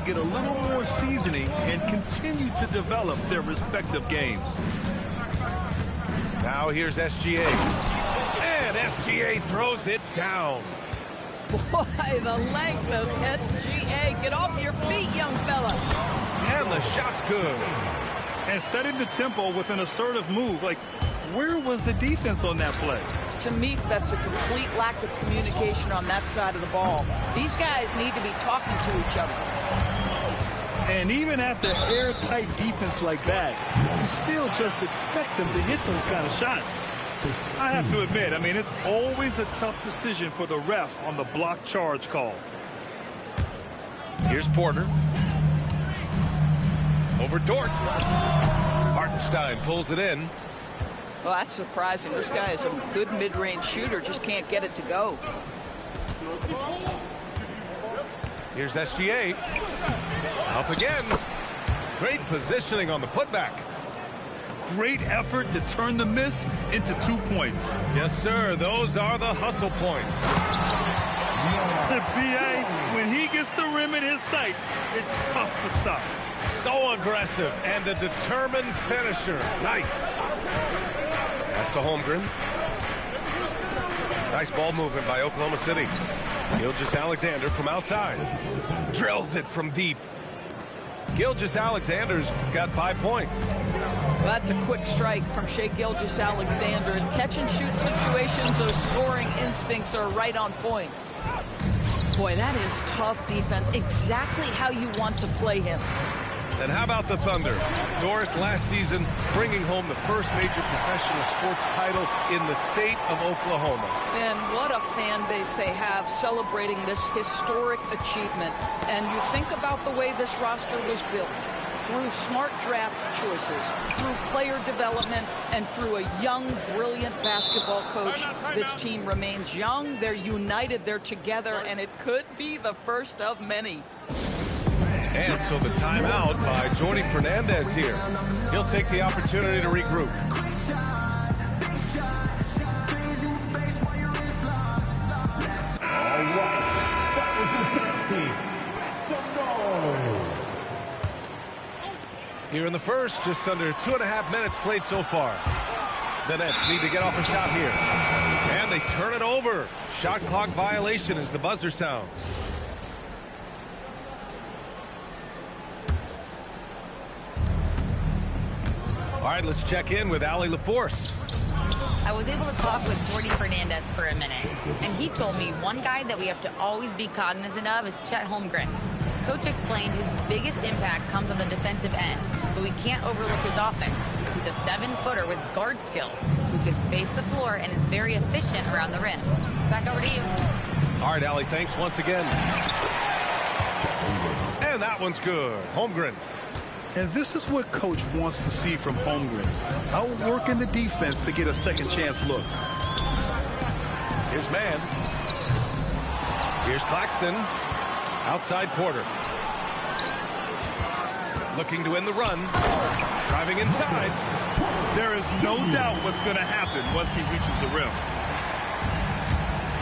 get a little more seasoning and continue to develop their respective games. Now here's SGA. And SGA throws it down. Boy, the length of SGA. Get off your feet, young fella. And the shot's good. And setting the tempo with an assertive move. Like, where was the defense on that play? To me, that's a complete lack of communication on that side of the ball. These guys need to be talking to each other. And even after airtight defense like that, you still just expect him to hit those kind of shots. I have to admit, I mean, it's always a tough decision for the ref on the block charge call. Here's Porter. Over Dort. Hartenstein pulls it in. Well, that's surprising. This guy is a good mid-range shooter, just can't get it to go. Here's SGA. Up again. Great positioning on the putback. Great effort to turn the miss into 2 points. Yes, sir. Those are the hustle points. The BA, when he gets the rim in his sights, it's tough to stop. So aggressive and a determined finisher. Nice. Pass to Holmgren. Nice ball movement by Oklahoma City. Gilgeous-Alexander from outside. Drills it from deep. Gilgeous-Alexander's got 5 points. Well, that's a quick strike from Shai Gilgeous-Alexander. In catch-and-shoot situations, those scoring instincts are right on point. Boy, that is tough defense. Exactly how you want to play him. And how about the Thunder? Doris, last season, bringing home the first major professional sports title in the state of Oklahoma. And what a fan base they have celebrating this historic achievement. And you think about the way this roster was built. Through smart draft choices, through player development, and through a young, brilliant basketball coach. This team remains young, they're united, they're together, and it could be the first of many. And so the timeout by Jordi Fernandez here. He'll take the opportunity to regroup. All right, that was the 50. Here in the first, just under 2.5 minutes played so far. The Nets need to get off a shot here. And they turn it over. Shot clock violation as the buzzer sounds. All right, let's check in with Allie LaForce. I was able to talk with Jordi Fernandez for a minute, and he told me one guy that we have to always be cognizant of is Chet Holmgren. Coach explained his biggest impact comes on the defensive end, but we can't overlook his offense. He's a 7-footer with guard skills who can space the floor and is very efficient around the rim. Back over to you. All right, Allie, thanks once again. And that one's good. Holmgren. And this is what Coach wants to see from Holmgren. Outworking the defense to get a second chance look. Here's Mann. Here's Claxton. Outside Porter. Looking to win the run. Driving inside. There is no doubt what's going to happen once he reaches the rim.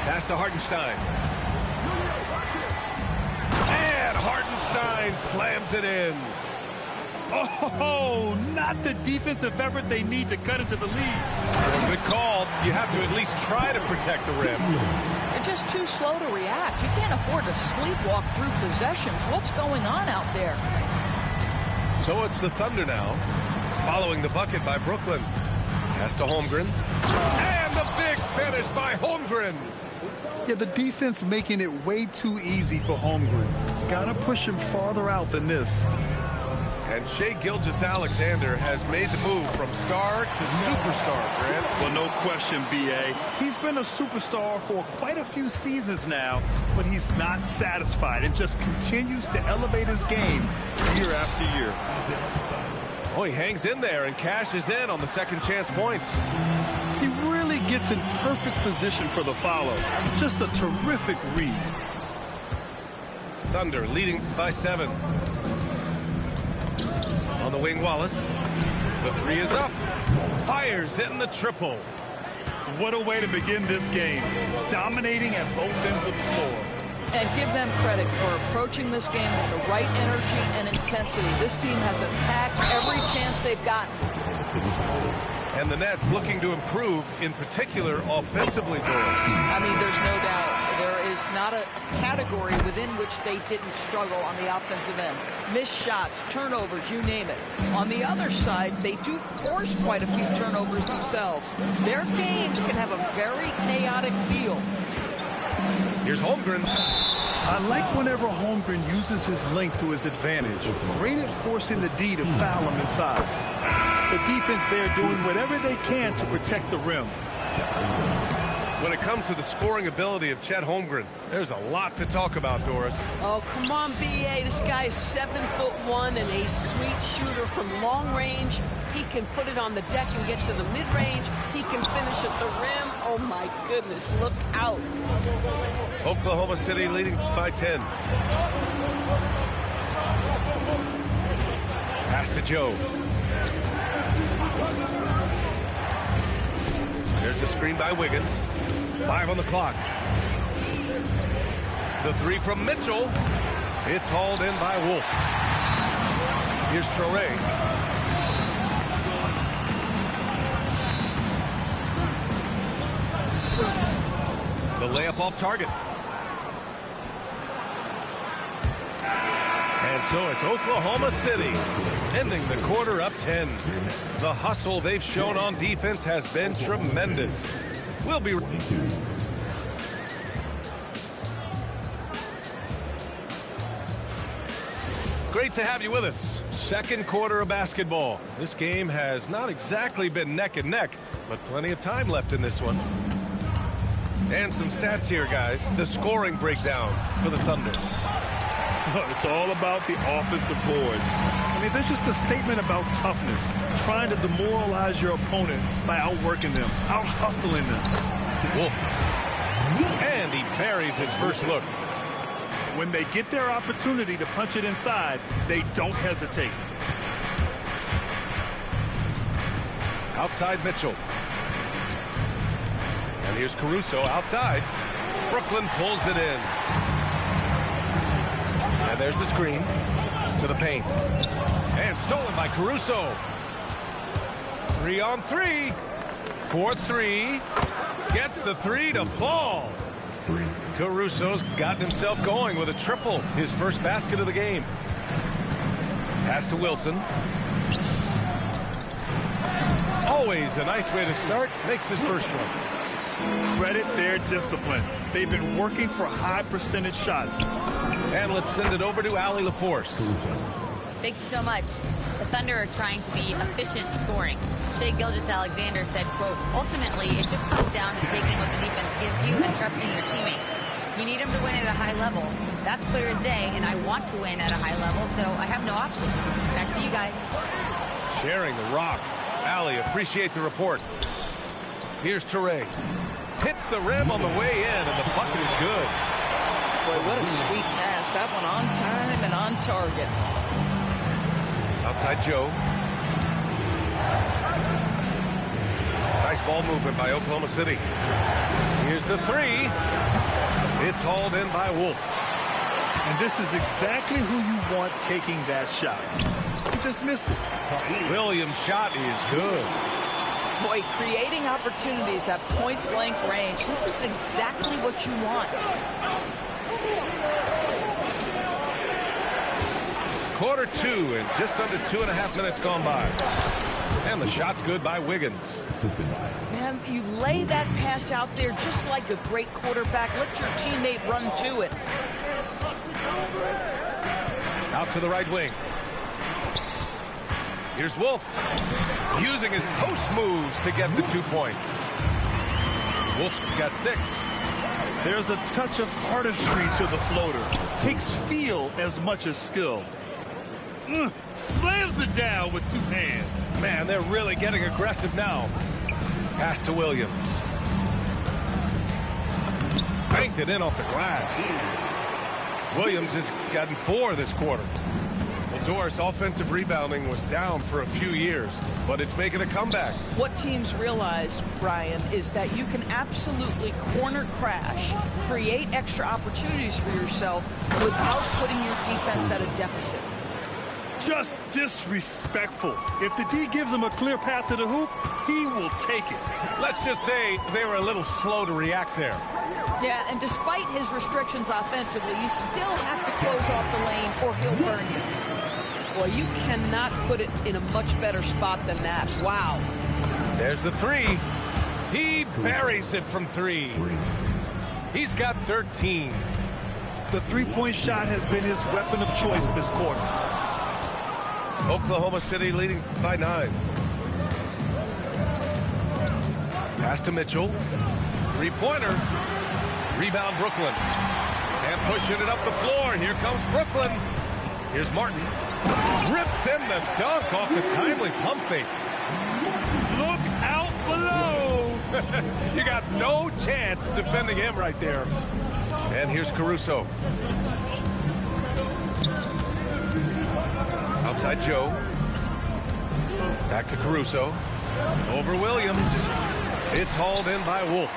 Pass to Hartenstein. And Hartenstein slams it in. Oh, not the defensive effort they need to cut into the lead. Good call. You have to at least try to protect the rim. They're just too slow to react. You can't afford to sleepwalk through possessions. What's going on out there? So it's the Thunder now, following the bucket by Brooklyn. Pass to Holmgren. And the big finish by Holmgren. Yeah, the defense making it way too easy for Holmgren. Gotta push him farther out than this. And Shai Gilgeous-Alexander has made the move from star to superstar, Grant. Well, no question, B.A. He's been a superstar for quite a few seasons now, but he's not satisfied and just continues to elevate his game year after year. Oh, he hangs in there and cashes in on the second chance points. He really gets in perfect position for the follow. Just a terrific read. Thunder leading by 7. On the wing, Wallace. The 3 is up. Fires in the triple. What a way to begin this game. Dominating at both ends of the floor. And give them credit for approaching this game with the right energy and intensity. This team has attacked every chance they've gotten. And the Nets looking to improve, in particular, offensively, Doris. I mean, there's no doubt. There is not a category within which they didn't struggle on the offensive end. Missed shots, turnovers, you name it. On the other side, they do force quite a few turnovers themselves. Their games can have a very chaotic feel. Here's Holmgren. I like whenever Holmgren uses his length to his advantage. Great at forcing the D to foul him inside. The defense there doing whatever they can to protect the rim. When it comes to the scoring ability of Chet Holmgren, there's a lot to talk about, Doris. Oh, come on, B.A. This guy is 7'1" and a sweet shooter from long range. He can put it on the deck and get to the mid-range. He can finish at the rim. Oh, my goodness, look out. Oklahoma City leading by 10. Pass to Joe. There's the screen by Wiggins. 5 on the clock. The three from Mitchell. It's hauled in by Wolf. Here's Traore. The layup off target. And so it's Oklahoma City ending the quarter up 10. The hustle they've shown on defense has been tremendous. We'll be great to have you with us. Second quarter of basketball. This game has not exactly been neck and neck, but plenty of time left in this one. And some stats here, guys. The scoring breakdown for the Thunder. It's all about the offensive boards. I mean, they're just a statement about toughness, trying to demoralize your opponent by outworking them, out-hustling them. Wolf. And he buries his first look. When they get their opportunity to punch it inside, they don't hesitate. Outside Mitchell. And here's Caruso outside. Brooklyn pulls it in. And there's the screen to the paint. And stolen by Caruso. 3 on 3. 4-3. Gets the 3 to fall. Caruso's gotten himself going with a triple. His first basket of the game. Pass to Wilson. Always a nice way to start. Makes his first one. Credit their discipline. They've been working for high percentage shots. And let's send it over to Allie LaForce. Thank you so much. The Thunder are trying to be efficient scoring. Shai Gilgeous-Alexander said, quote, ultimately, it just comes down to taking what the defense gives you and trusting your teammates. You need them to win at a high level. That's clear as day, and I want to win at a high level, so I have no option. Back to you guys. Sharing the rock. Allie, appreciate the report. Here's Traore. Hits the rim on the way in, and the bucket is good. Boy, what a sweet pass. That one on time and on target. Outside Joe. Nice ball movement by Oklahoma City. Here's the 3. It's hauled in by Wolf. And this is exactly who you want taking that shot. He just missed it. Williams' shot is good. Boy, creating opportunities at point-blank range. This is exactly what you want. Quarter 2 and just under 2.5 minutes gone by. And the shot's good by Wiggins. Man, you lay that pass out there just like a great quarterback. Let your teammate run to it. Out to the right wing. Here's Wolf. Using his post moves to get the 2 points. Wolf's got 6. There's a touch of artistry to the floater. Takes feel as much as skill. Slams it down with 2 hands. Man, they're really getting aggressive now. Pass to Williams. Banked it in off the glass. Williams has gotten 4 this quarter. Well, Doris, offensive rebounding was down for a few years, but it's making a comeback. What teams realize, Brian, is that you can absolutely corner crash, create extra opportunities for yourself without putting your defense at a deficit. Just disrespectful. If the D gives him a clear path to the hoop, he will take it. Let's just say they were a little slow to react there. Yeah, and despite his restrictions offensively, you still have to close off the lane or he'll burn you. Well, you cannot put it in a much better spot than that. Wow. There's the three. He buries it from three. He's got 13. The three-point shot has been his weapon of choice this quarter. Oklahoma City leading by 9. Pass to Mitchell. Three-pointer. Rebound Brooklyn. And pushing it up the floor. Here comes Brooklyn. Here's Martin. Rips in the dunk off the timely pump fake. Look out below. You got no chance of defending him right there. And here's Caruso. Outside Joe. Back to Caruso. Over Williams. It's hauled in by Wolf.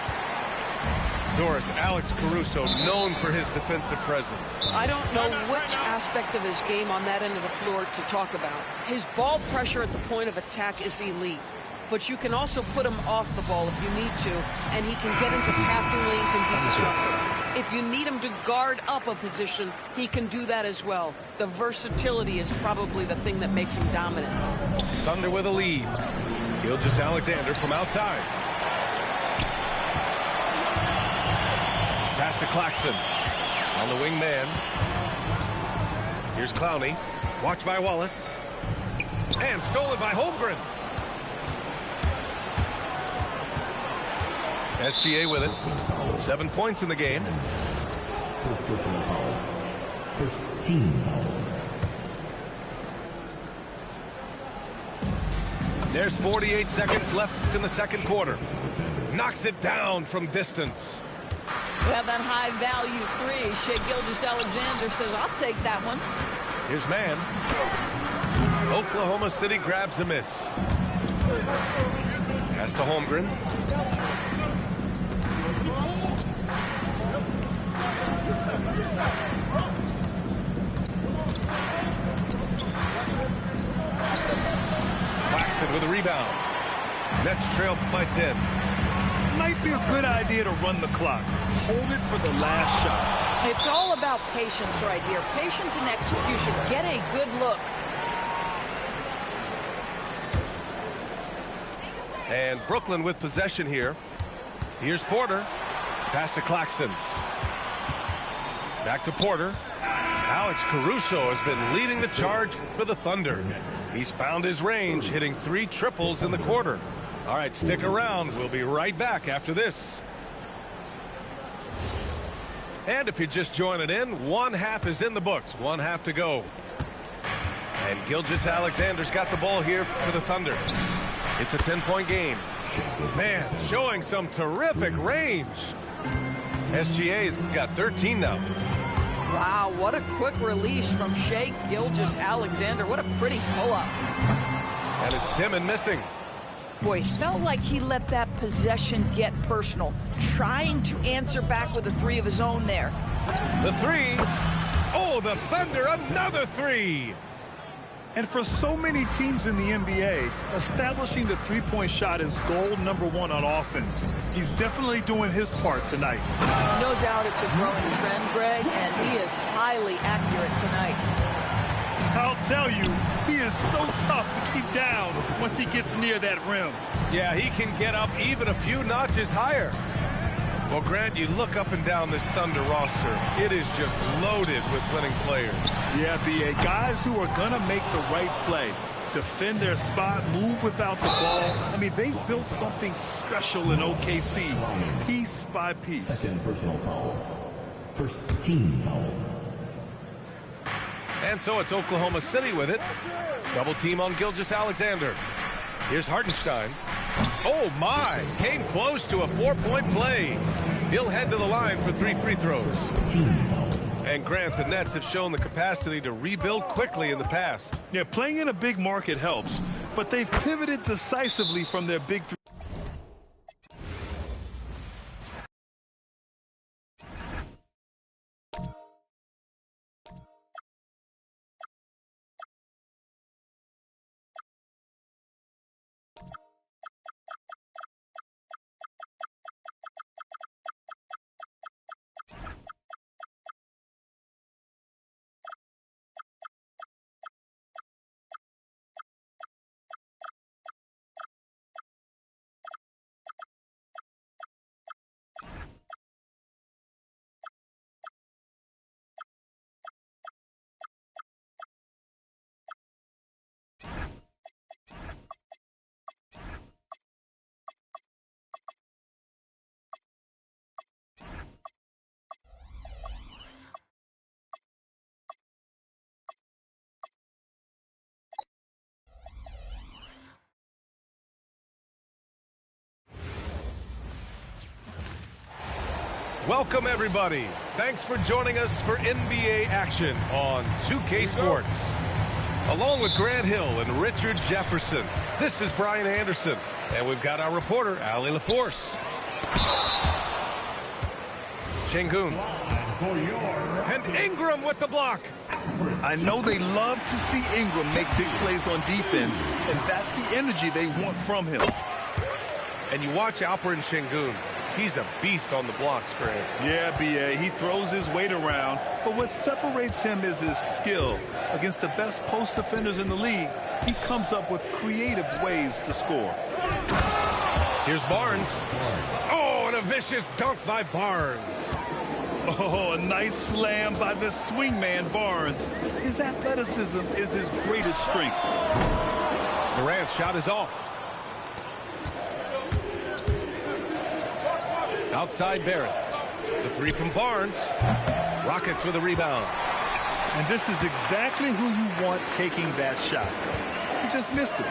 Doris, Alex Caruso, known for his defensive presence. I don't know which aspect of his game on that end of the floor to talk about. His ball pressure at the point of attack is elite, but you can also put him off the ball if you need to, and he can get into passing lanes and be disruptive. If you need him to guard up a position, he can do that as well. The versatility is probably the thing that makes him dominant. Thunder with a lead. Gilgeous-Alexander from outside. Pass to Claxton. On the wing man. Here's Clowney. Watched by Wallace. And stolen by Holmgren. SGA with it. 7 points in the game. First personal foul. First team foul. There's 48 seconds left in the second quarter. Knocks it down from distance. We have that high-value three. Shai Gilgeous-Alexander says, I'll take that one. Here's man. Oklahoma City grabs a miss. Pass to Holmgren. Claxton with a rebound. Nets trail by 10. Might be a good idea to run the clock. Hold it for the last shot. It's all about patience right here. Patience and execution. Get a good look. And Brooklyn with possession here. Here's Porter. Pass to Claxton. Back to Porter. Alex Caruso has been leading the charge for the Thunder. He's found his range, hitting 3 triples in the quarter. All right, stick around. We'll be right back after this. And if you're just joining in, one half is in the books. One half to go. And Gilgeous-Alexander's got the ball here for the Thunder. It's a 10-point game. Man, showing some terrific range. SGA's got 13 now. Wow, what a quick release from Shai Gilgeous-Alexander. What a pretty pull-up. And it's dim and missing. Boy, it felt like he let that possession get personal, trying to answer back with a three of his own there. The three. Oh, the Thunder, another three. And for so many teams in the NBA, establishing the three-point shot is goal number 1 on offense. He's definitely doing his part tonight. No doubt it's a growing trend, Greg, and he is highly accurate tonight. I'll tell you, he is so tough to keep down once he gets near that rim. Yeah, he can get up even a few notches higher. Well, Grant, you look up and down this Thunder roster. It is just loaded with winning players. Yeah, B.A. Guys who are going to make the right play, defend their spot, move without the ball. I mean, they've built something special in OKC, piece by piece. Second personal foul. First team foul. And so it's Oklahoma City with it. Double team on Gilgeous-Alexander. Here's Hartenstein. Oh, my. Came close to a 4-point play. He'll head to the line for 3 free throws. And Grant, the Nets have shown the capacity to rebuild quickly in the past. Yeah, playing in a big market helps, but they've pivoted decisively from their big three. Welcome, everybody. Thanks for joining us for NBA action on 2K Sports. Along with Grant Hill and Richard Jefferson, this is Brian Anderson. And we've got our reporter, Allie LaForce. Şengün. And Ingram with the block. I know they love to see Ingram make big plays on defense, and that's the energy they want from him. And you watch Alperen Şengün. He's a beast on the blocks, Grant. Yeah, B.A., he throws his weight around, but what separates him is his skill. Against the best post defenders in the league, he comes up with creative ways to score. Here's Barnes. Oh, and a vicious dunk by Barnes. Oh, a nice slam by the swingman Barnes. His athleticism is his greatest strength. Durant's shot is off. Outside Barrett. The three from Barnes. Rockets with a rebound. And this is exactly who you want taking that shot. He just missed it.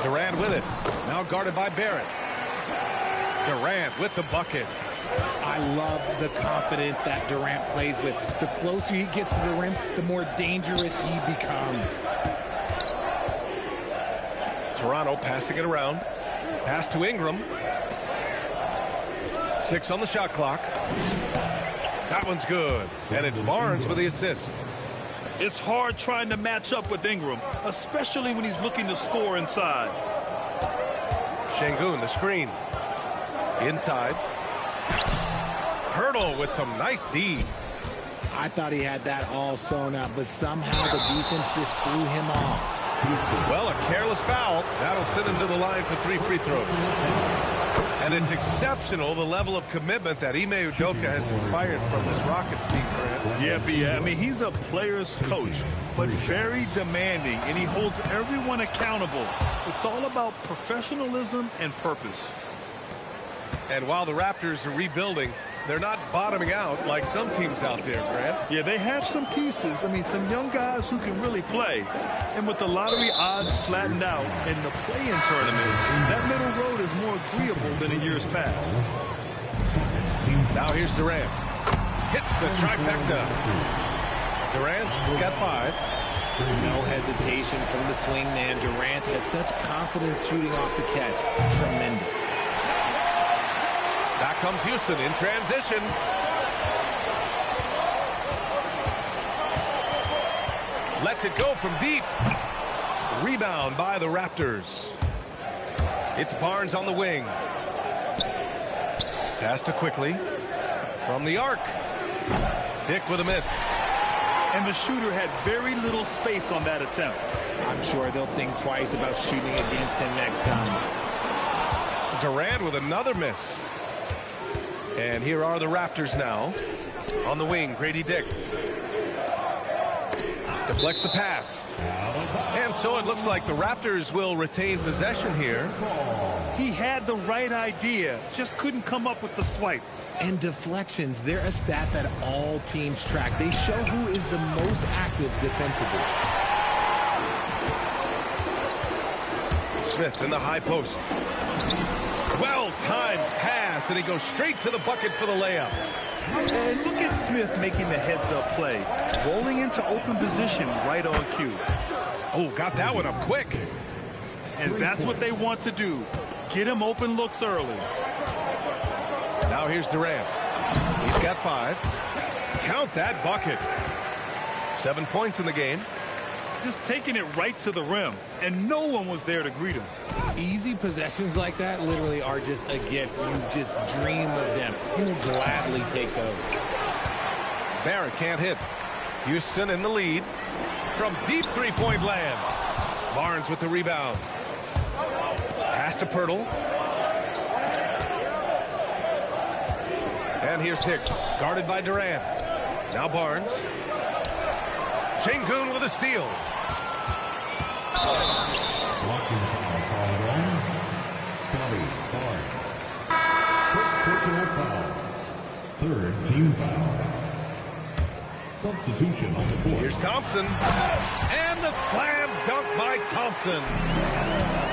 Durant with it. Now guarded by Barrett. Durant with the bucket. I love the confidence that Durant plays with. The closer he gets to the rim, the more dangerous he becomes. Toronto passing it around. Pass to Ingram. 6 on the shot clock. That one's good. And it's Barnes with the assist. It's hard trying to match up with Ingram, especially when he's looking to score inside. Şengün, the screen. Inside. Hurdle with some nice D. I thought he had that all sewn up, but somehow the defense just threw him off. Well, a careless foul. That'll send him to the line for 3 free throws. And it's exceptional, the level of commitment that Ime Udoka has inspired from this Rockets team, Grant. Yeah, B.A. I mean, he's a player's coach, but very demanding, and he holds everyone accountable. It's all about professionalism and purpose. And while the Raptors are rebuilding, they're not bottoming out like some teams out there, Grant. Yeah, they have some pieces. I mean, some young guys who can really play. And with the lottery odds flattened out in the play-in tournament, that middle road is more agreeable than in years past. Now here's Durant. Hits the trifecta. Durant's got 5. No hesitation from the swingman. Durant has such confidence shooting off the catch. Tremendous. Back comes Houston in transition. Lets it go from deep. Rebound by the Raptors. It's Barnes on the wing. Pass to Quickly. From the arc. Dick with a miss. And the shooter had very little space on that attempt. I'm sure they'll think twice about shooting against him next time. Durant with another miss. And here are the Raptors now. On the wing, Grady Dick. Deflects the pass. And so it looks like the Raptors will retain possession here. He had the right idea, just couldn't come up with the swipe. And deflections, they're a stat that all teams track. They show who is the most active defensively. Smith in the high post. Well-timed pass, and he goes straight to the bucket for the layup. And look at Smith making the heads-up play, rolling into open position right on cue. Oh, got that one up quick. And that's what they want to do. Get him open looks early. Now here's Durant. He's got 5. Count that bucket. 7 points in the game. Just taking it right to the rim, and no one was there to greet him. Easy possessions like that literally are just a gift. You just dream of them. You'll gladly take those. Barrett can't hit. Houston in the lead from deep three-point land. Barnes with the rebound. Pass to Pirtle. And here's Dick, guarded by Durant. Now Barnes. Şengün with a steal. Blocking foul called on Scotty Barnes. First personal foul. Third team foul. Substitution on the board. Here's Thompson. And the slam dunk by Thompson.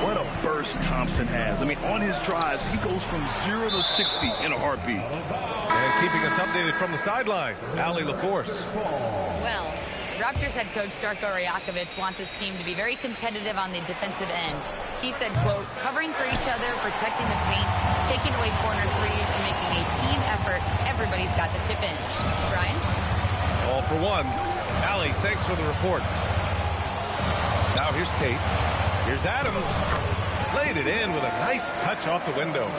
What a burst Thompson has. I mean, on his drives, he goes from 0 to 60 in a heartbeat. And keeping us updated from the sideline, Allie LaForce. Well, Raptors head coach Darko Rajakovic wants his team to be very competitive on the defensive end. He said, quote, covering for each other, protecting the paint, taking away corner threes, and making a team effort. Everybody's got to chip in. Brian? All for one. Allie, thanks for the report. Now here's Tate. Here's Adams. Laid it in with a nice touch off the window.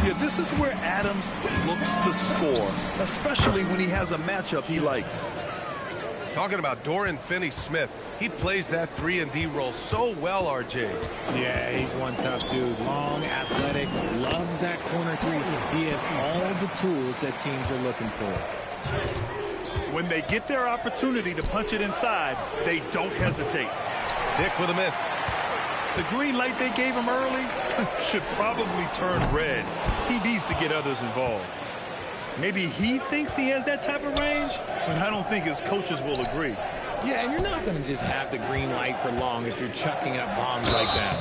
Yeah, this is where Adams looks to score, especially when he has a matchup he likes. Talking about Dorian Finney-Smith. He plays that 3-and-D role so well, RJ. Yeah, he's one tough dude. Long, athletic, loves that corner three. He has all the tools that teams are looking for. When they get their opportunity to punch it inside, they don't hesitate. Dick with a miss. The green light they gave him early should probably turn red. He needs to get others involved. Maybe he thinks he has that type of range, but I don't think his coaches will agree. Yeah, and you're not going to just have the green light for long if you're chucking up bombs like that.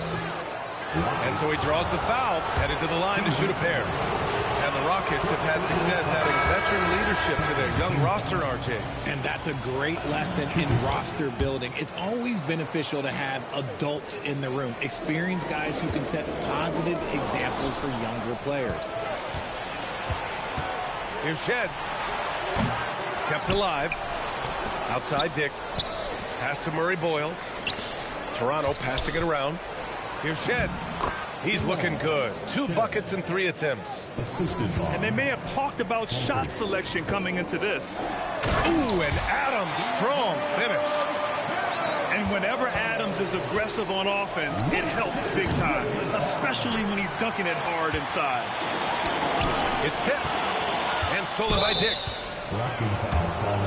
And so he draws the foul, headed to the line to shoot a pair. And the Rockets have had success adding veteran leadership to their young roster, RJ. And that's a great lesson in roster building. It's always beneficial to have adults in the room, experienced guys who can set positive examples for younger players. Here's Shed. Kept alive. Outside Dick. Pass to Murray Boyles. Toronto passing it around. Here's Shed. He's looking good. 2 buckets and 3 attempts. And they may have talked about shot selection coming into this. Ooh, and Adams, strong finish. And whenever Adams is aggressive on offense, it helps big time, especially when he's dunking it hard inside. It's tipped and stolen by Dick.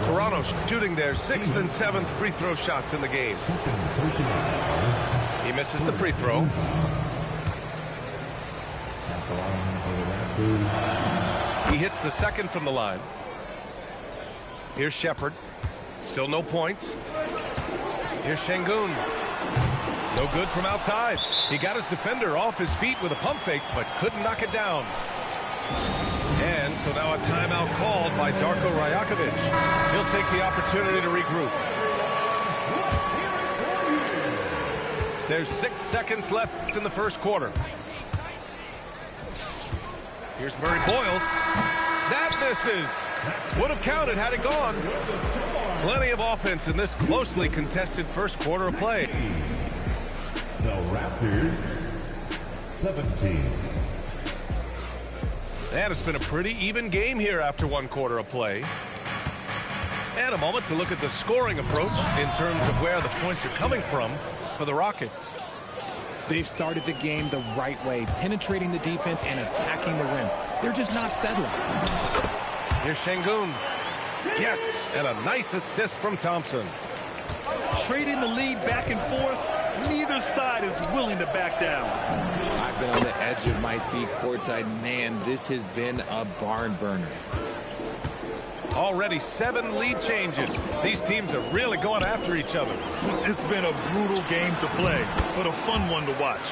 Toronto shooting their 6th and 7th free throw shots in the game. He misses the free throw. He hits the second from the line. Here's Shepard. Still no points. Here's Şengün. No good from outside. He got his defender off his feet with a pump fake, but couldn't knock it down. And so now a timeout called by Darko Rajakovic. He'll take the opportunity to regroup. There's 6 seconds left in the first quarter. Here's Murray Boyles. That misses. Would have counted had it gone. Plenty of offense in this closely contested first quarter of play. The Raptors, 17. And it's been a pretty even game here after 1 quarter of play. And a moment to look at the scoring approach in terms of where the points are coming from for the Rockets. They've started the game the right way, penetrating the defense and attacking the rim. They're just not settling. Here's Şengün. Yes, and a nice assist from Thompson. Trading the lead back and forth, neither side is willing to back down. I've been on the edge of my seat courtside. Man, this has been a barn burner. Already 7 lead changes. These teams are really going after each other. It's been a brutal game to play, but a fun one to watch.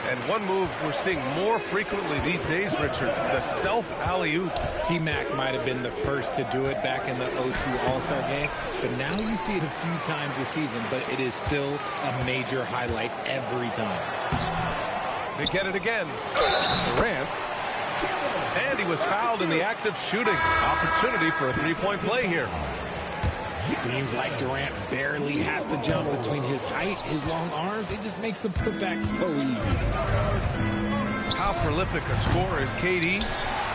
And one move we're seeing more frequently these days, Richard, the self alley-oop. T-Mac might have been the first to do it back in the 02 All-Star game, but now you see it a few times this season, but it is still a major highlight every time. They get it again. Durant. And he was fouled in the act of shooting. Opportunity for a three-point play here. Seems like Durant barely has to jump between his height, his long arms. It just makes the putback so easy. How prolific a scorer is KD?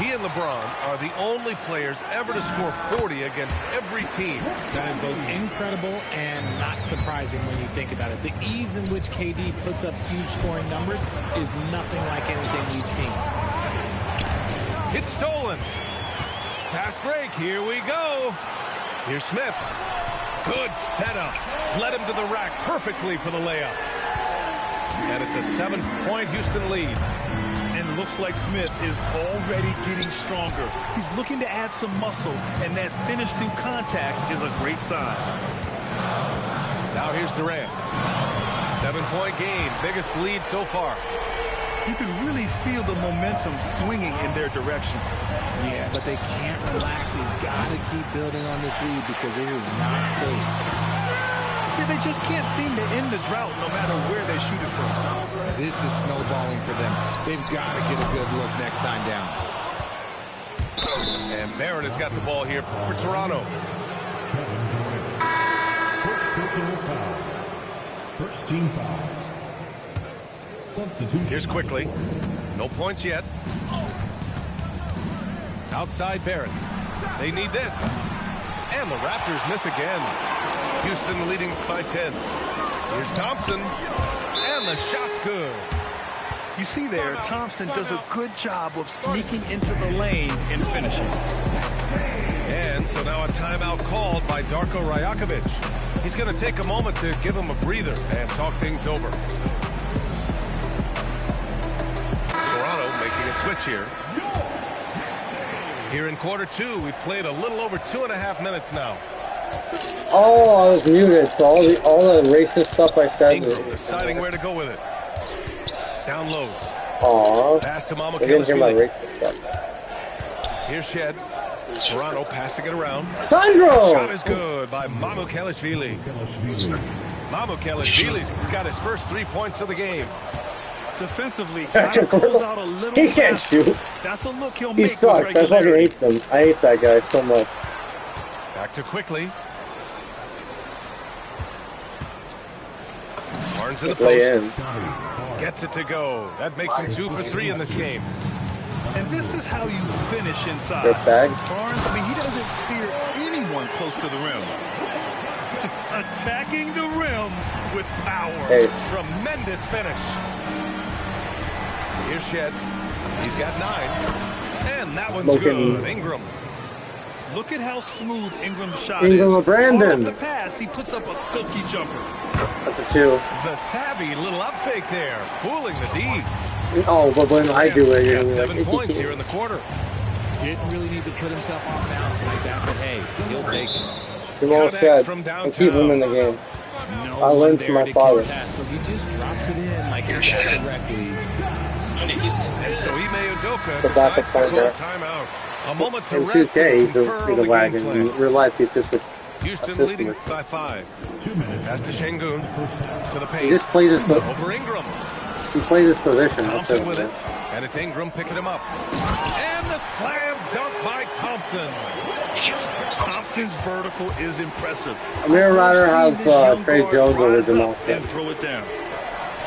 He and LeBron are the only players ever to score 40 against every team. That is both incredible and not surprising when you think about it. The ease in which KD puts up huge scoring numbers is nothing like anything we've seen. It's stolen. Fast break. Here we go. Here's Smith. Good setup. Led him to the rack perfectly for the layup. And it's a 7-point Houston lead. And it looks like Smith is already getting stronger. He's looking to add some muscle, and that finish through contact is a great sign. Now here's Durant. 7-point game. Biggest lead so far. You can really feel the momentum swinging in their direction. Yeah, but they can't relax. They've got to keep building on this lead because it is not safe. Yeah, they just can't seem to end the drought no matter where they shoot it from. This is snowballing for them. They've got to get a good look next time down. And Barrett has got the ball here for Toronto. First personal foul. First team foul. Substitution. Here's quickly. No points yet. Outside Barrett. They need this. And the Raptors miss again. Houston leading by 10. Here's Thompson. And the shot's good. You see there, Thompson does a good job of sneaking into the lane and finishing. And so now a timeout called by Darko Rajakovic. He's going to take a moment to give him a breather and talk things over. Toronto making a switch here. Here in quarter two, we've played a little over 2.5 minutes now. Oh, I was muted, so all the racist stuff I said. Ingram deciding where to go with it. Down low. Aw. Pass to Mama I didn't hear my Kelly. racist stuff. Here's Shed. Toronto passing it around. Sandro! Shot is good by Mamu Kelishvili. Mamu Kelishvili's got his first 3 points of the game. Defensively, gotta close out a little He can't faster. shoot. That's a look he'll He make sucks. with I fucking regularity. hate them. I hate that guy so much. Back to quickly. Barnes in the Lay post. in. Gets it to go. That makes him 2 for 3 in this game. And this is how you finish inside. Good tag. Barnes, I mean, he doesn't fear anyone close to the rim. Attacking the rim with power. Hey. Tremendous finish. Here's Shed. He's got 9. And that one's Smoking. good. Ingram. Look at how smooth Ingram's shot Ingram is. or Brandon. Off the pass, he puts up a silky jumper. That's a 2. The savvy little up fake there. Fooling the D. Oh, but when I do it, you're Got gonna 7 be like, points here in the quarter. Didn't really need to put himself off balance like that, but hey, he'll take it. Jamal Connects said, from and keep him in the game. No I one learned there from my to father. contest, so he just drops it in like it's shot directly. And so Ime Udoka The backup decides to call center. a timeout. A moment to In rest 2K, and he's confer a on the wagon. game In plan. real life, he's just a Houston assistant. leading by 5. 2 minutes. Pass to Şengün. To the He paint. just plays his, Over Ingram. he plays his position. That's Thompson it, with it. man. And it's Ingram picking him up. And the slam dunk by Thompson. Thompson's vertical is impressive. I'd rather I've have seen this young Trey guard Jones over rise Jamal up Smith. and throw it down.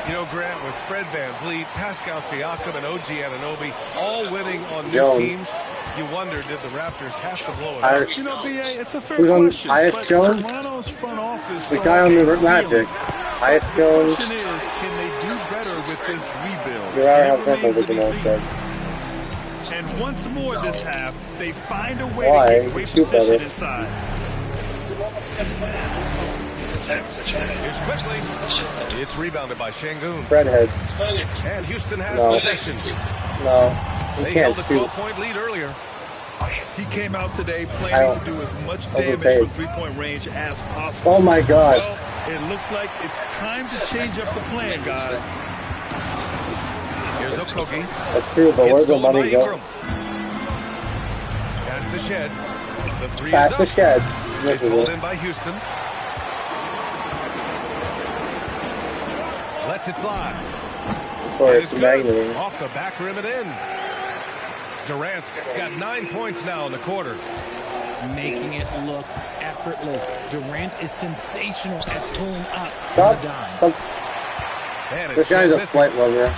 You know, Grant, with Fred VanVleet, Pascal Siakam, and OG Anunoby all winning on new Jones. teams, you wonder, did the Raptors have to blow it Irish- out? You know, B.A., it's a fair Who's on question. Tyus but Jones? Toronto's front office The saw guy on a the ceiling. Magic. Tyus Jones. The question is, can they do better with this rebuild? You'd rather And have it him remains over to be Jamal seen. Smith. And once more this half, they find a way Why? to He get great can shoot position better. inside. Here's quickly. It's rebounded by Şengün. Redhead. And Houston has No. possession. No. He They can't held a shoot. 12-point lead earlier. He came out today I planning don't- to do as much damage overpaid. from three-point range as possible. Oh my God. Well, it looks like it's time to change up the plan, guys. Okogie. That's true, but where's the money go? Pass to Shed. The three Pass is the up. Shed. It's pulled in by Houston. Lets it fly. Or It it's is good. magneting. Off the back rim and in. Durant's got 9 points now in the quarter. Making it look effortless. Durant is sensational at pulling up Stop. on the dime. And This guy's a flight lover.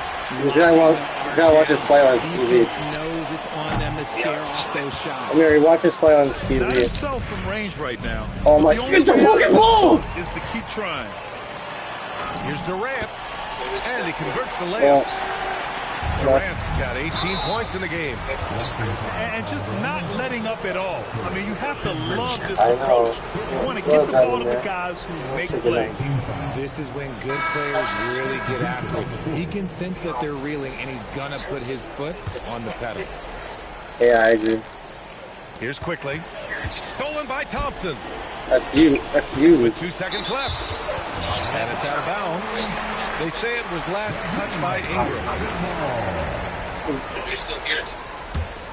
This guy watches play on his TV. Defense knows it's on them to scare off those shots. I mean, he watches play on his Not TV. himself from range right now. Oh my! The only Get the way fucking out ball! is to keep trying. Here's Durant. And he converts the Yeah. layup. Durant's got 18 points in the game. And just not letting up at all. I mean, you have to love this I know. approach. You want to get the ball to the guys who make plays. This is when good players really get after it. He can sense that they're reeling, and he's going to put his foot on the pedal. Yeah, I agree. Here's quickly. Stolen by Thompson. That's you. That's you. With 2 seconds left. And it's out of bounds. They say it was last touched by Ingram.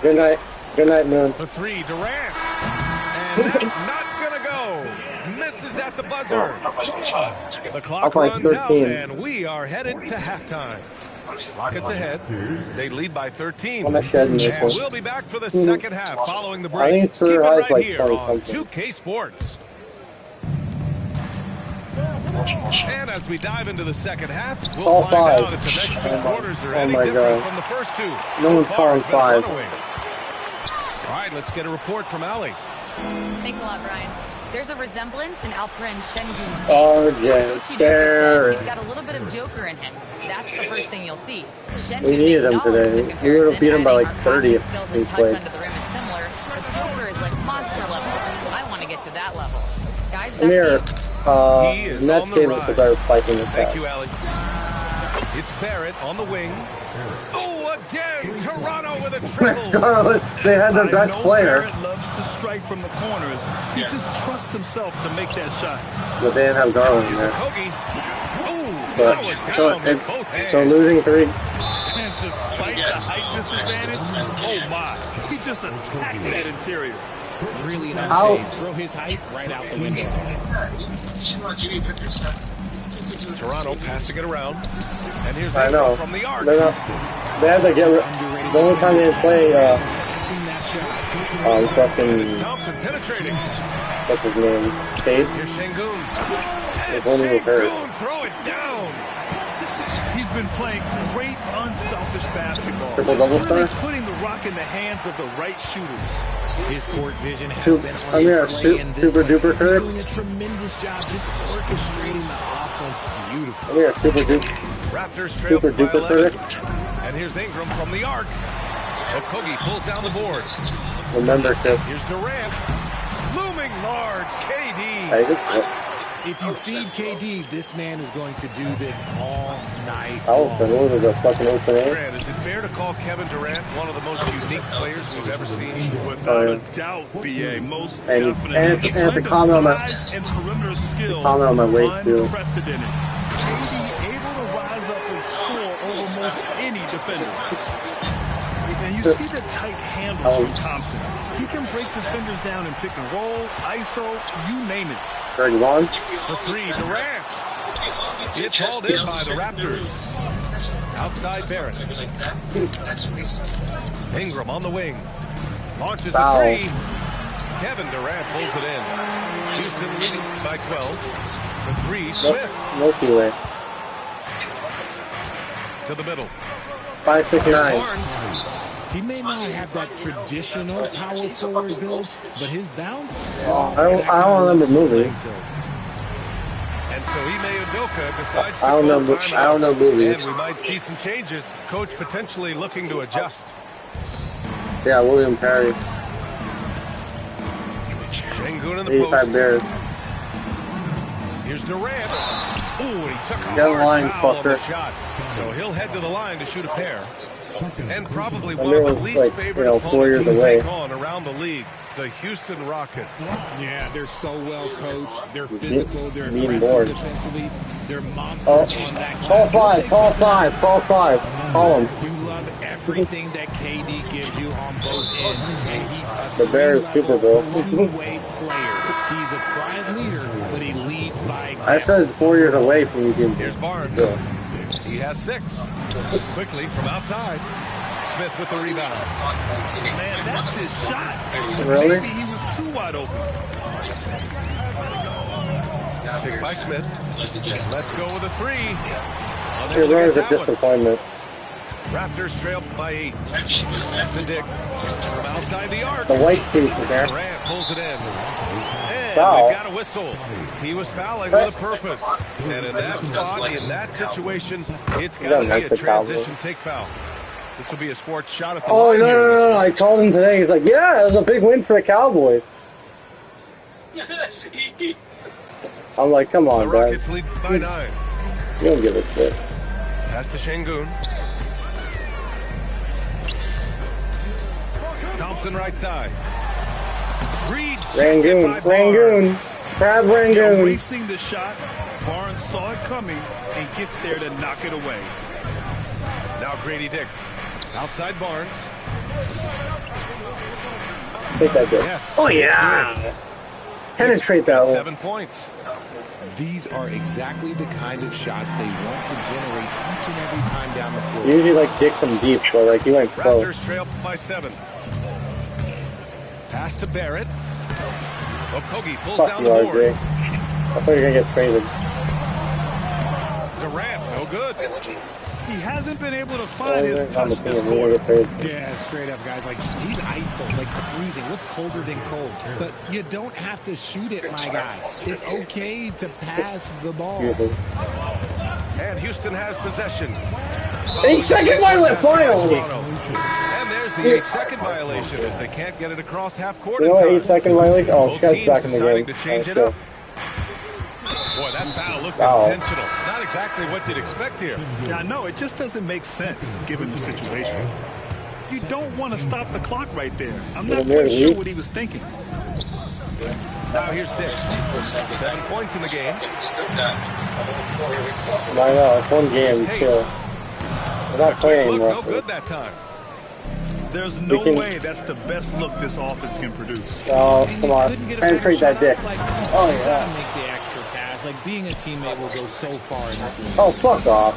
Good night. Good night, Moon. For three, Durant. And that's not going to go. Misses at the buzzer. The clock runs out, and we are headed to halftime. Rockets ahead. They lead by 13. I'm a Shed in this And one. we'll be back for the second half following the I break. think Keep career it high's right like here 20 on something. 2K Sports. And as we dive into the second half, we'll All find five. out if the next two quarters are Oh any my different God. from the first two. No one's far, calling it's been a five. runaway. All right, let's get a report from Allie. Thanks a lot, Brian. There's a resemblance in Alperen Şengün's game. RJ Coach Udoka said Barrett. he's got a little bit of Joker in him. That's the first thing you'll see. Şengün We needed him acknowledged today. the We comparison, would have beat him by adding like our 30 passing skills if he and touch played. under the rim is similar, but Joker is like monster level. I want to get to that level. Guys, back Come here. to you. He is Nets on the game is rise. because I was spiking the Thank pass. you, Allie. It's Barrett on the wing. Oh, again! Toronto with a triple. Scarlet, they had their best I know player, Barrett loves to strike from the corners. He just trusts himself to make that shot. but they didn't have Garland Here's there. Okogie. Oh, But powered so, down with both hands. so losing three. And despite the height disadvantage, oh my, he just attacks that interior. Really How- unfazed. Throw his height right out the window. Toronto passing it around. And here's I know. Ingram from the arc. They're not, they had to get rid. The only time they play, Attacking that shot. It's fucking Thompson penetrating. what's his name? Cade. Here's Şengün. And If only he was hurt. Şengün, throw it down. He's been playing great, unselfish basketball. Triple-double Really star? putting the rock in the hands of the right shooters. His court vision has Super- been I mean, on a display in this super one. duper He's critic. doing a tremendous job just orchestrating the offense beautifully. We are super duper, Raptors trail super by duper 11. critic. And here's Ingram from the arc. Okogie pulls down the boards. The membership. Here's Durant. Looming large, KD. I just, If you feed KD, this man is going to do this all night Allison, long. what was a fucking open air? Grant, is it fair to call Kevin Durant one of the most unique players we've ever seen? Without yeah. a doubt, BA, most And- definitely. and it's a Blend of comment on my- size and perimeter skill, comment on my weight, too. unprecedented. KD able to rise up and score over most any defender. And you see the tight handles from Thompson. He can break defenders down in pick and roll, ISO, you name it. Greg Vaughn. For three, Durant. It's hauled in by the Raptors. Outside Barrett. Ingram on the wing. Launches Foul. a three. Kevin Durant pulls it in. Houston leading by 12. The three, Smith Milky Way. to the middle. 5'6'9". Barnes. He may not have that traditional power forward build, but his bounce. I don't remember movies. And so Ime Udoka decides to I don't call know. timeout. I don't know movies. And we might see some changes. Coach potentially looking to adjust. Yeah, William Perry. Şengün in the 85 post. Bears. Here's Durant. Ooh, and he took a Get in hard line, foul on the fucker. shot. So he'll head to the line to shoot a pair. And probably I one of the mean, least like, favorite 4 opponents years to away. take on around the league. the Houston Rockets. Yeah, they're so well coached. They're physical. They're Mean aggressive board. defensively. They're monsters on that Call glass. five, call five, call five. Call him. You love everything that KD gives you on both ends, and he's a The Bears Super Bowl. two-way player. He's a quiet leader, but he leads by example. I said 4 years away from you getting. Here's Barnes. Yeah. He has 6. Quickly from outside. Smith with the rebound. Man, that's his shot. Really? Maybe he was too wide open. Picked by Smith. Let's go with a 3. Your runner's a disappointment. Raptors trail by 8. That's to Dick. From outside the arc. The white suit is there. Durant pulls it in. And Foul. we've got a whistle. He was fouling with a purpose. And in that spot, in that situation, it's got to be a transition take foul. This will be his 4th shot at the Oh, line no, here. no, no, no. I told him today. He's like, yeah, it was a big win for the Cowboys. I'm like, come The on, Dad. Rockets lead by 9. You don't give a shit. Pass to Şengün. Thompson right side. Rangoon, Rangoon. Crab Rangoon. Erasing the shot. Barnes saw it coming and gets there to knock it away. Now Grady Dick. Outside Barnes. Take that bit. Yes. Oh, yeah. Penetrate that one. 7 points. These are exactly the kind of shots they want to generate each and every time down the floor. Usually like Dick from deep, but like you went close. Raptors trail by 7. Pass to Barrett. Okogie pulls Fuck down you, the RJ. board. I thought you were gonna get traded. Durant, no good. He hasn't been able to find his On the touch team, this we're gonna quarter. get traded. Yeah, straight up, guys. Like, he's ice cold, like freezing. What's colder than cold? But you don't have to shoot it, my guy. It's okay to pass the ball. Excuse me. And Houston has possession. 8-second violation, finally. And there's the 8-second violation as they can't get it across half court You in know what, time. 8-second violation? Oh, Both Chad's teams back in the deciding game. to change it Let's up. Boy, that foul looked Foul. intentional. Not exactly what you'd expect here. Yeah, no, it just doesn't make sense given the situation. You don't want to stop the clock right there. I'm not quite sure what he was thinking. Now here's Dick. 7 points in the game. I know, it's one game, too. We're not playing Look anymore. no good that time. There's no can- way that's the best look this offense can produce. Oh, And come you on. couldn't get a better Penetrate shot that dick. off, like, Oh, you gotta yeah. make the extra pass. Like, being a teammate will go so far in this league. Oh, fuck off.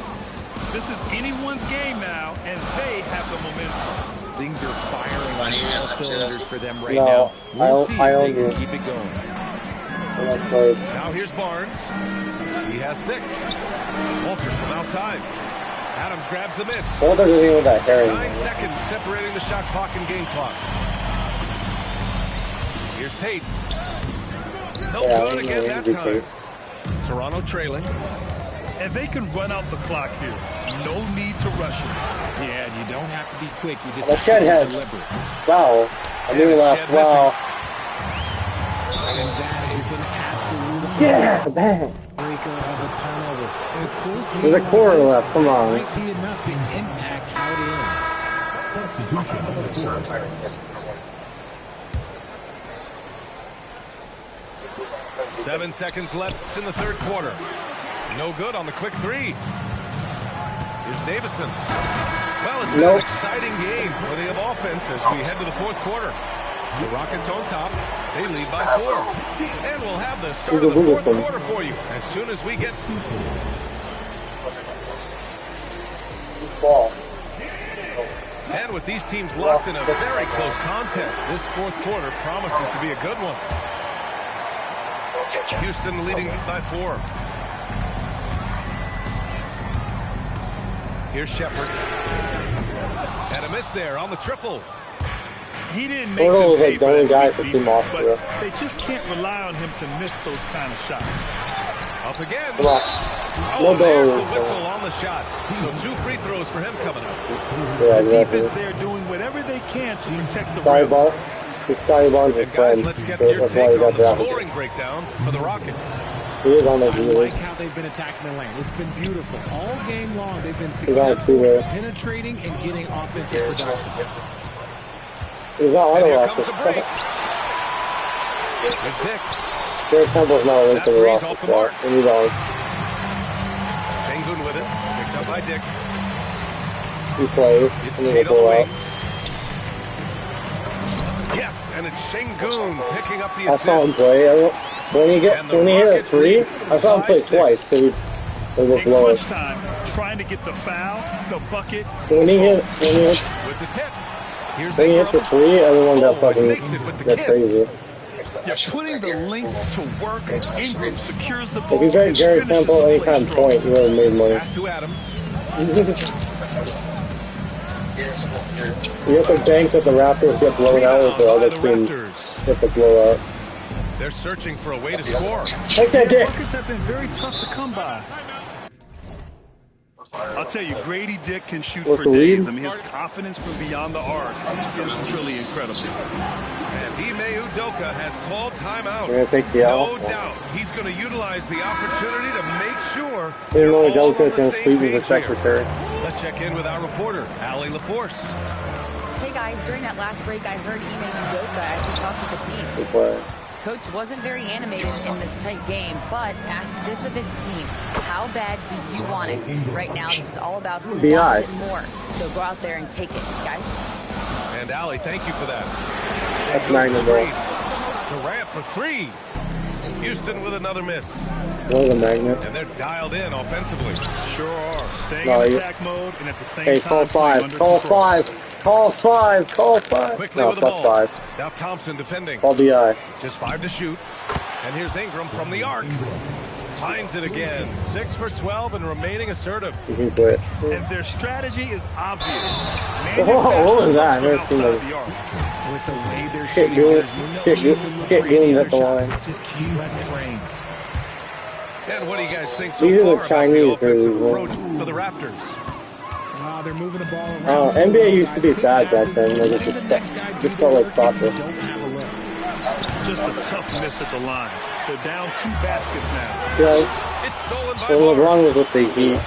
This is anyone's game now, and they have the momentum. Things are firing on all cylinders for them right No, now. We'll see I if they own can you. keep it going. That's like, Now here's Barnes. He has 6. Walter from outside. Adams grabs the miss. what they're doing with that herring? 9 seconds separating the shot clock and game clock. Here's Tate. No Yeah, good again that do time. Toronto trailing. And they can run out the clock here. No need to rush it. Yeah, you don't have to be quick. You just The have shed to head. be deliberate. Wow. I knew left. Shed Wow. And that is an absolute Yeah, man. breaker of a turnover. In a close game There's a like quarter this, left. Come on. Might be enough to impact how it ends. 7 seconds left in the third quarter. No good on the quick 3. Here's Davison. Well, it's been an exciting game where they have offense as we head to the fourth quarter. The Rockets on top. They lead by 4. And we'll have the start of the fourth quarter for you as soon as we get... Ball. And with these teams locked in a very close contest, this fourth quarter promises to be a good one. Houston leading by 4. Here's Shepard. And a miss there on the triple. He didn't make Portal them was pay like the for only that guy big for Team defense, Austria. but they just can't rely on him to miss those kind of shots. Up again. Come on. Oh, and there's the No. whistle on the shot. So 2 free throws for him coming up. Yeah, The defense exactly. there doing whatever they can to protect the Sky rim. ball. His Sky Ball's his And guys, friend. let's get So your that's why take he on got the drafted. scoring breakdown for the Rockets. He is on the I G like League. how they've been attacking the lane. It's been beautiful. All game long, they've been on successful two-way. penetrating and getting offensive production. He's not And auto here lost. comes the break. There's Dick. Garrett Temple's not linked to the three's roster off the spot. mark. We need on. Shengun with it. Picked up by Dick. He plays. It's I'm gonna Tate on go the out. wing. Yes, and it's Shengun picking up the I assist. saw him play. When he hit a three, I saw him play 5-6. twice. So it was In low. crunch time, trying to get the foul, the bucket. When he hit With the tip. Here's the Ingram. three, everyone got Oh, and makes it with the got kiss. crazy. You're putting the length to work. Ingram secures the If ball. you bet and Garrett finishes Temple the play anytime strong. point, you would have made money. Pass to Adams. You have to bank that the Raptors get blown out or the Rebound other by the team Raptors. gets a blowout. They're searching for a way to score. Take that dick! Buckets have been very tough to come by. I'll tell you, Grady Dick can shoot What's for the days. lead? I mean, his confidence from beyond the arc is really incredible. And Ime Udoka has called timeout. We're gonna take the No L. doubt, he's going to utilize the opportunity to make sure Even though they're all on Udoka's the gonna same sleep with the page here. secretary. Let's check in with our reporter, Allie LaForce. Hey guys, during that last break, I heard Ime Udoka as he talked with the team. Good play. Coach wasn't very animated in this tight game, but asked this of his team. How bad do you want it? Right now, this is all about who BI. wants it more. So go out there and take it, guys. And Allie, thank you for that. That's Good Magna ball. screen. Durant for three. Houston with another miss. One of the magnet. And they're dialed in offensively. Sure are. Staying No, in you- attack mode and at the same Hey, time call playing five. under Call control. five. Call five. Call five. Quickly No, with the it's not ball. five. Now Thompson defending. Call BI. Just 5 to shoot. And here's Ingram from the arc. Finds it again. 6 for 12 and remaining assertive. You can quit. And their strategy is obvious. Whoa, what was that? I never Manufacture seen looks that. from outside the arc. With the way they're Hit shooting, Goon. there's no Hit need Goon. to look Hit for any Goon other at the shot. line. Just keep letting it rain. And what do you guys think so These are far the about the Chinese offensive versions, approach for the Raptors? They're moving the ball around. Oh, so NBA well, used to be guys. bad Quick back passes, then. Like, it letting the next guy do just the felt like work if soccer. you don't have a look. Just a tough miss at the line. They're down 2 baskets now. Yeah, It's stolen by when Barnes. LeBron was with the Heat,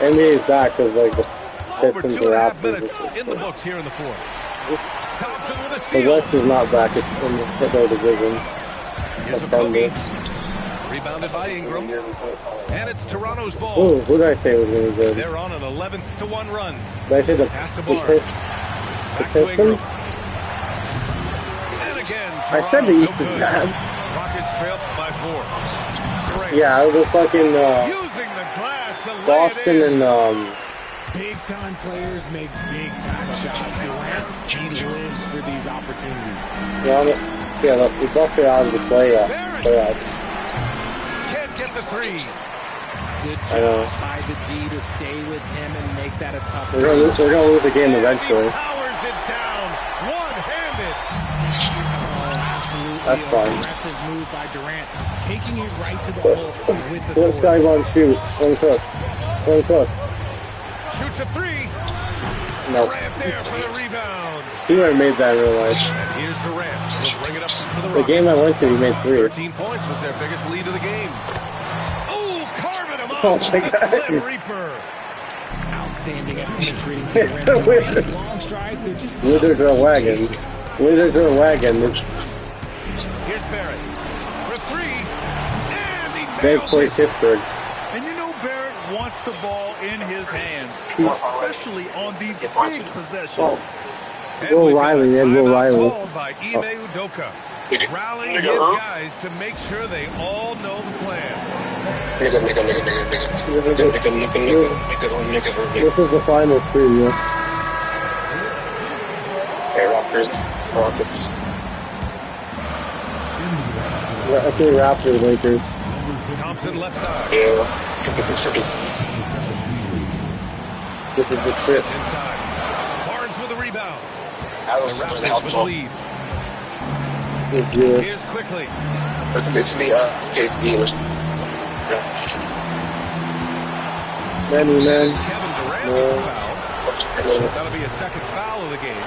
NBA's back because like the Over Pistons and 2.5 minutes Raptors. in the books here in the fourth. Thompson with a The steal. West is not back. It's in the division. Here's a September. Kobe. Rebounded by Ingram. And it's Toronto's ball. Ooh, who did I say was going to be good? They're on an 11-1 run. Did I say the, Pass to the, Barnes. Pist- Back the to Ingram. Pistons? And again, I said the Toronto, East no is good. bad. Rockets trail by 4. Durant Yeah, it was fucking using the glass to lay Boston it in. and Big time players make big time shots. Durant, he lives for these opportunities. the Bucks are out of the playoffs. Can't get the three. Good I know. job by the D to stay with him and make that a tough We're gonna lose the game And eventually. he powers it down, one-handed. Absolutely That's fine. aggressive move by Durant, taking it right to the hole with the Let Skyline shoot. One cook. One cook. Shoots a three. No. Durant there for the rebound. He would have made that in real life. And here's Durant. He'll bring it up to the The Rockets. game I went to, he made 3. 13 points was their biggest lead of the game. Oh, carving him up Oh, with my the God. Slim Reaper. outstanding at penetrating to It's the a rim. wizard. Durant's long strides, they're just Wizards are a wagon. Wizards are a wagon. It's Here's Barrett for three. And he They've nails played it. Pittsburgh. And you know Barrett wants the ball in his hands, especially on these big possessions. And Will we've got Riley a and Will timeout Riley. called by Ime Udoka. Rallying his guys to make sure they all know the plan. This is the final preview. I think Raptors, Lakers. Thompson left side. This is the trip. Inside. Barnes with a rebound. The Raptors with the lead. It's good. Here's quickly. Many men. It's Kevin Durant with the foul. That'll be a second foul of the game.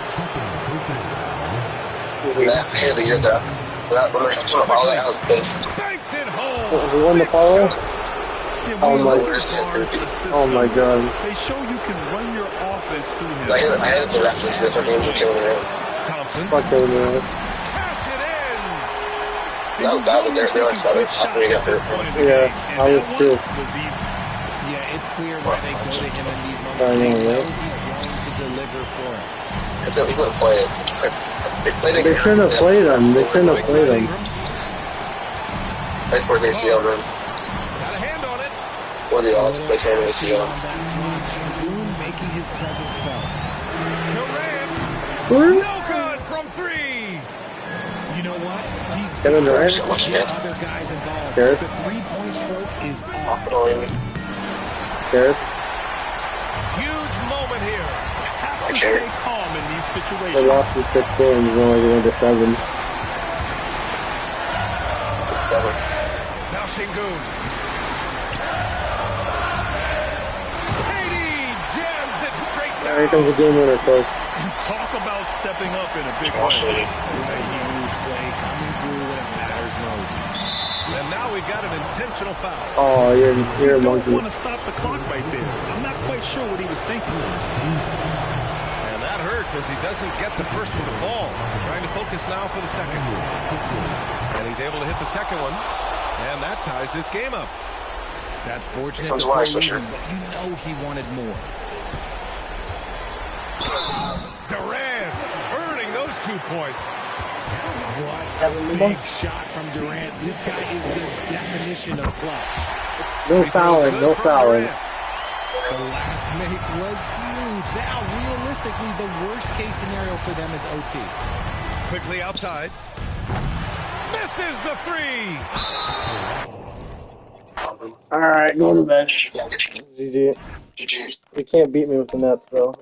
Banks it home. Who won the power? Yeah, Oh when you my- look at Barnes' assist Oh my numbers, God. They show you can run your offense through him. Thompson. Fuck them, man. Pass That was bad, but they're like Yeah, I was too. Yeah, it's clear why they go to him in these moments. They know he's going to deliver for him. It's a people play it. They shouldn't have played him. They shouldn't have played him. Right towards ACL, bro. Got a hand on it. Or the odds, right towards ACL. Making his presence felt. Durant. No good from 3. You know what? He's Kevin Durant. other guys involved. Garrett. The three-point stroke is off. Garrett. Huge moment here. Have to stay calm in these situations. They lost in 6 games and only won to 7. Now Şengün. Katie jams it straight down. Here comes the game winner, folks. Talk about stepping up in a big way. A huge play coming through when it matters most. And now we've got an intentional foul. Oh, you're a You don't monkey. want to stop the clock right there. I'm not quite sure what he was thinking. And that hurts as he doesn't get the first one to fall. Trying to focus now for the second. And he's able to hit the second one. And that ties this game up. That's fortunate Comes to wise, pull sure. even, but you know he wanted more. Durant earning those 2 points. What a big shot from Durant. This guy is the definition of clutch. No fouling, no fouling. The last make was huge. Now, realistically, the worst case scenario for them is OT. Quickly outside. Misses the 3. Alright, go to the bench. GG. You can't beat me with the Nets, though.